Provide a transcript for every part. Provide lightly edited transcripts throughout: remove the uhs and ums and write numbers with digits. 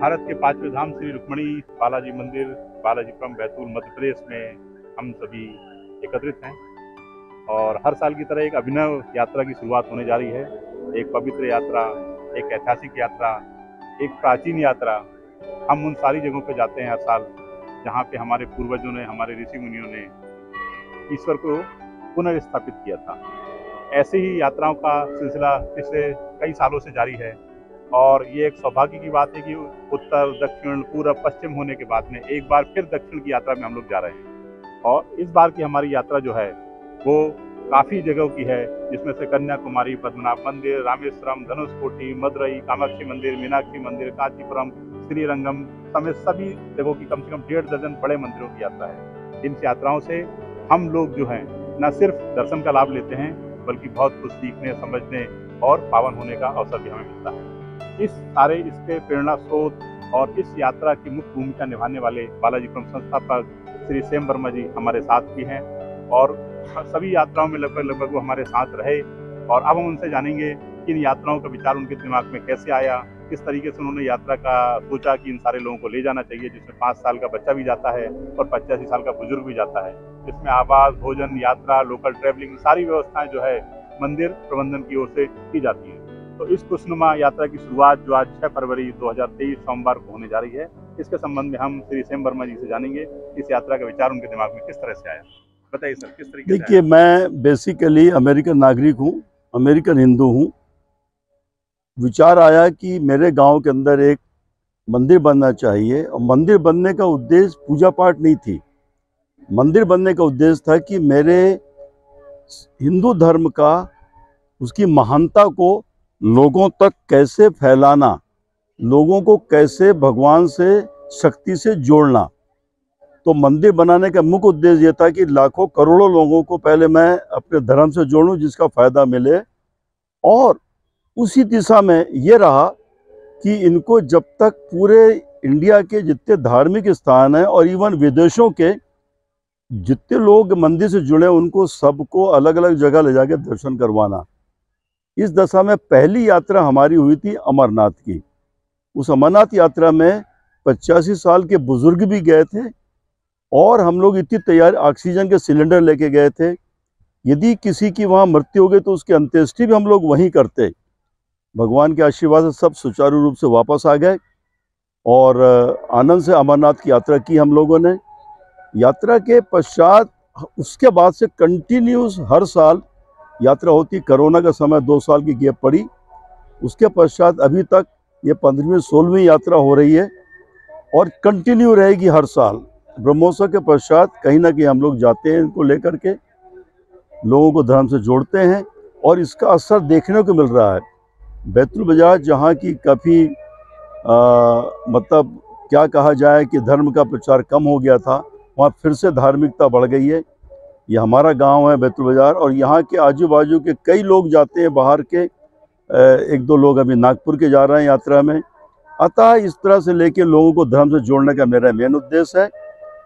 भारत के पांचवें धाम श्री रुक्मणी बालाजी मंदिर बालाजीपुरम बैतूल मध्य प्रदेश में हम सभी एकत्रित हैं और हर साल की तरह एक अभिनव यात्रा की शुरुआत होने जा रही है। एक पवित्र यात्रा, एक ऐतिहासिक यात्रा, एक प्राचीन यात्रा। हम उन सारी जगहों पर जाते हैं हर साल जहाँ पे हमारे पूर्वजों ने, हमारे ऋषि मुनियों ने ईश्वर को पुनर्स्थापित किया था। ऐसे ही यात्राओं का सिलसिला पिछले कई सालों से जारी है और ये एक सौभाग्य की बात है कि उत्तर, दक्षिण, पूरब, पश्चिम होने के बाद में एक बार फिर दक्षिण की यात्रा में हम लोग जा रहे हैं। और इस बार की हमारी यात्रा जो है वो काफ़ी जगहों की है, जिसमें से कन्याकुमारी, पद्मनाभ मंदिर, रामेश्वरम, धनुषकोटी, मदुरई, कामाक्षी मंदिर, मीनाक्षी मंदिर, कांचीपुरम, श्रीरंगम समेत सभी जगहों की कम से कम 1.5 दर्जन बड़े मंदिरों की यात्रा है। इन यात्राओं से हम लोग जो हैं न सिर्फ दर्शन का लाभ लेते हैं बल्कि बहुत कुछ सीखने, समझने और पावन होने का अवसर भी हमें मिलता है। इसके प्रेरणा स्रोत और इस यात्रा की मुख्य भूमिका निभाने वाले बालाजीपुरम संस्थापक श्री सेम वर्मा जी हमारे साथ भी हैं और सभी यात्राओं में लगभग वो हमारे साथ रहे। और अब हम उनसे जानेंगे कि इन यात्राओं का विचार उनके दिमाग में कैसे आया, किस तरीके से उन्होंने यात्रा का सोचा कि इन सारे लोगों को ले जाना चाहिए, जिसमें 5 साल का बच्चा भी जाता है और 85 साल का बुजुर्ग भी जाता है। इसमें आवास, भोजन, यात्रा, लोकल ट्रैवलिंग सारी व्यवस्थाएं जो है मंदिर प्रबंधन की ओर से की जाती है। तो इस खुशनुमा यात्रा की शुरुआत जो आज 6 फरवरी 2023 सोमवार को होने जा रही है, इसके संबंध में हम श्री सेम वर्मा जी से जानेंगे इस यात्रा का विचार उनके दिमाग में किस तरह से आया। बताइए सर, किस तरीके से? देखिए, मैं बेसिकली अमेरिकन नागरिक हूँ, अमेरिकन हिंदू हूँ। विचार आया कि मेरे गांव के अंदर एक मंदिर बनना चाहिए और मंदिर बनने का उद्देश्य पूजा पाठ नहीं थी। मंदिर बनने का उद्देश्य था कि मेरे हिंदू धर्म का, उसकी महानता को लोगों तक कैसे फैलाना, लोगों को कैसे भगवान से, शक्ति से जोड़ना। तो मंदिर बनाने का मुख्य उद्देश्य ये था कि लाखों करोड़ों लोगों को पहले मैं अपने धर्म से जोड़ूं जिसका फ़ायदा मिले, और उसी दिशा में ये रहा कि इनको जब तक पूरे इंडिया के जितने धार्मिक स्थान हैं और इवन विदेशों के जितने लोग मंदिर से जुड़े उनको सबको अलग अलग जगह ले जाके दर्शन करवाना। इस दशा में पहली यात्रा हमारी हुई थी अमरनाथ की। उस अमरनाथ यात्रा में 85 साल के बुजुर्ग भी गए थे और हम लोग इतनी तैयार ऑक्सीजन के सिलेंडर लेके गए थे। यदि किसी की वहाँ मृत्यु हो गई तो उसकी अंत्येष्टि भी हम लोग वहीं करते। भगवान के आशीर्वाद से सब सुचारू रूप से वापस आ गए और आनंद से अमरनाथ की यात्रा की हम लोगों ने। यात्रा के पश्चात उसके बाद से कंटिन्यूस हर साल यात्रा होती। कोरोना का समय 2 साल की गैप पड़ी, उसके पश्चात अभी तक ये 15वीं 16वीं यात्रा हो रही है और कंटिन्यू रहेगी हर साल। ब्रह्मोत्सव के पश्चात कहीं ना कहीं हम लोग जाते हैं, इनको लेकर के लोगों को धर्म से जोड़ते हैं और इसका असर देखने को मिल रहा है। बैतूल बाजार जहाँ की काफ़ी मतलब क्या कहा जाए कि धर्म का प्रचार कम हो गया था, वहाँ फिर से धार्मिकता बढ़ गई है। ये हमारा गांव है बैतूल बाजार और यहाँ के आजू बाजू के कई लोग जाते हैं, बाहर के 1-2 लोग अभी नागपुर के जा रहे हैं यात्रा में। अतः इस तरह से लेके लोगों को धर्म से जोड़ने का मेरा मेन उद्देश्य है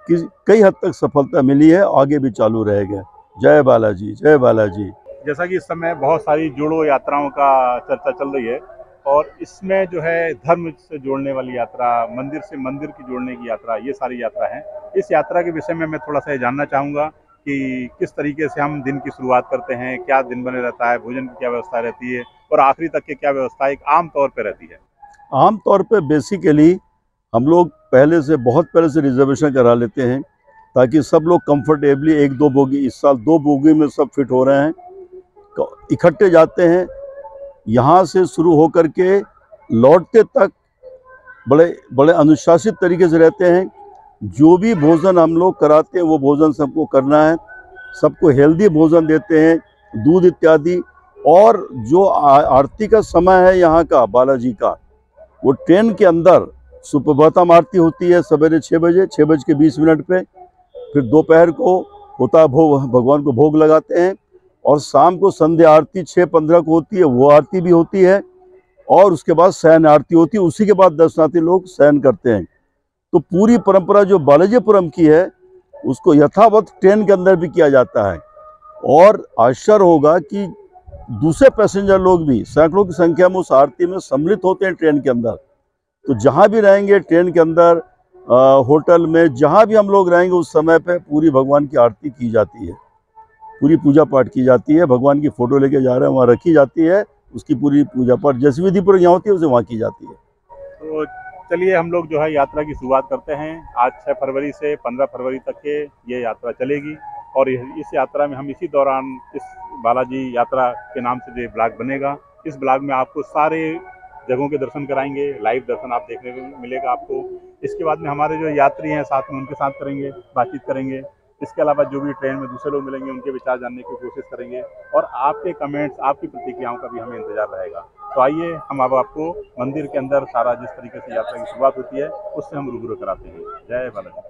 कि कई हद तक सफलता मिली है, आगे भी चालू रहेगा। जय बालाजी, जय बालाजी। जैसा कि इस समय बहुत सारी जोड़ो यात्राओं का चर्चा चल रही है और इसमें जो है धर्म से जोड़ने वाली यात्रा, मंदिर से मंदिर की जोड़ने की यात्रा, ये सारी यात्रा है। इस यात्रा के विषय में मैं थोड़ा सा ये जानना चाहूँगा कि किस तरीके से हम दिन की शुरुआत करते हैं, क्या दिन बने रहता है, भोजन की क्या व्यवस्था रहती है और आखिरी तक की क्या व्यवस्था एक आम तौर पे रहती है। आम तौर पे बेसिकली हम लोग बहुत पहले से रिजर्वेशन करा लेते हैं ताकि सब लोग कंफर्टेबली 1-2 बोगी, इस साल 2 बोगी में सब फिट हो रहे हैं, इकट्ठे जाते हैं। यहाँ से शुरू होकर के लौटते तक बड़े अनुशासित तरीके से रहते हैं। जो भी भोजन हम लोग कराते हैं वो भोजन सबको करना है, सबको हेल्दी भोजन देते हैं, दूध इत्यादि। और जो आरती का समय है यहाँ का बालाजी का, वो ट्रेन के अंदर सुप्रभातम आरती होती है सवेरे 6 बजे, 6:20 पे। फिर दोपहर को होता भोग, भगवान को भोग लगाते हैं और शाम को संध्या आरती 6:15 को होती है, वो आरती भी होती है और उसके बाद शयन आरती होती है। उसी के बाद दर्शनार्थी लोग शयन करते हैं। तो पूरी परंपरा जो बालाजीपुरम की है उसको यथावत ट्रेन के अंदर भी किया जाता है और आश्चर्य होगा कि दूसरे पैसेंजर लोग भी सैकड़ों की संख्या में उस आरती में सम्मिलित होते हैं ट्रेन के अंदर। तो जहाँ भी रहेंगे, ट्रेन के अंदर, होटल में, जहाँ भी हम लोग रहेंगे, उस समय पे पूरी भगवान की आरती की जाती है, पूरी पूजा पाठ की जाती है। भगवान की फ़ोटो लेके जा रहे हैं, वहाँ रखी जाती है, उसकी पूरी पूजा पाठ जैसी विधि पूरी यहाँ होती है, उसे वहाँ की जाती है। तो चलिए हम लोग जो है यात्रा की शुरुआत करते हैं। आज 6 फरवरी से 15 फरवरी तक के ये यात्रा चलेगी और इस यात्रा में हम इसी दौरान इस बालाजी यात्रा के नाम से जो ब्लॉग बनेगा, इस ब्लॉग में आपको सारे जगहों के दर्शन कराएंगे, लाइव दर्शन आप देखने को मिलेगा आपको। इसके बाद में हमारे जो यात्री हैं साथ में उनके साथ करेंगे, बातचीत करेंगे। इसके अलावा जो भी ट्रेन में दूसरे लोग मिलेंगे उनके विचार जानने की कोशिश करेंगे और आपके कमेंट्स, आपकी प्रतिक्रियाओं का भी हमें इंतजार रहेगा। तो आइए हम अब आपको मंदिर के अंदर सारा जिस तरीके से यात्रा की शुरुआत होती है उससे हम रूबरू कराते हैं। जय बालाजी।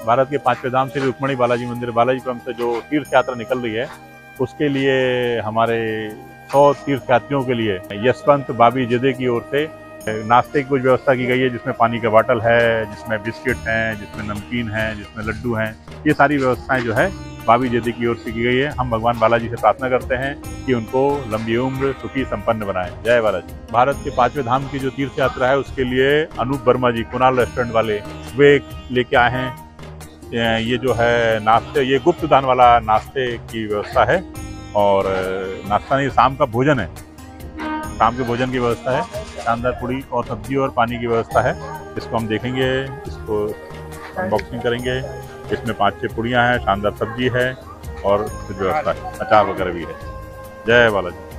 भारत के 5वें धाम श्री रुक्मणी बालाजी मंदिर बालाजीपुरम से जो तीर्थ यात्रा निकल रही है उसके लिए हमारे 100 तीर्थयात्रियों के लिए यशवंत बाबी जदे की ओर से नाश्ते की कुछ व्यवस्था की गई है, जिसमें पानी का बॉटल है, जिसमें बिस्किट हैं, जिसमें नमकीन है, जिसमें लड्डू हैं। ये सारी व्यवस्थाएं जो है बाबी जदे की ओर से की गई है। हम भगवान बालाजी से प्रार्थना करते हैं कि उनको लंबी उम्र सुखी संपन्न बनाएं। जय बालाजी। भारत के 5वें धाम की जो तीर्थ यात्रा है उसके लिए अनूप वर्मा जी, कुणाल रेस्टोरेंट वाले, वे लेके आए हैं। ये जो है नाश्ते, ये गुप्त दान वाला नाश्ते की व्यवस्था है, और नाश्ता नहीं, शाम का भोजन है, शाम के भोजन की व्यवस्था है। शानदार पूड़ी और सब्जी और पानी की व्यवस्था है। इसको हम देखेंगे, इसको अनबॉक्सिंग करेंगे। इसमें 5-6 पूड़ियाँ हैं, शानदार सब्जी है और कुछ व्यवस्था है, अचार वगैरह भी है। जय बालाजी।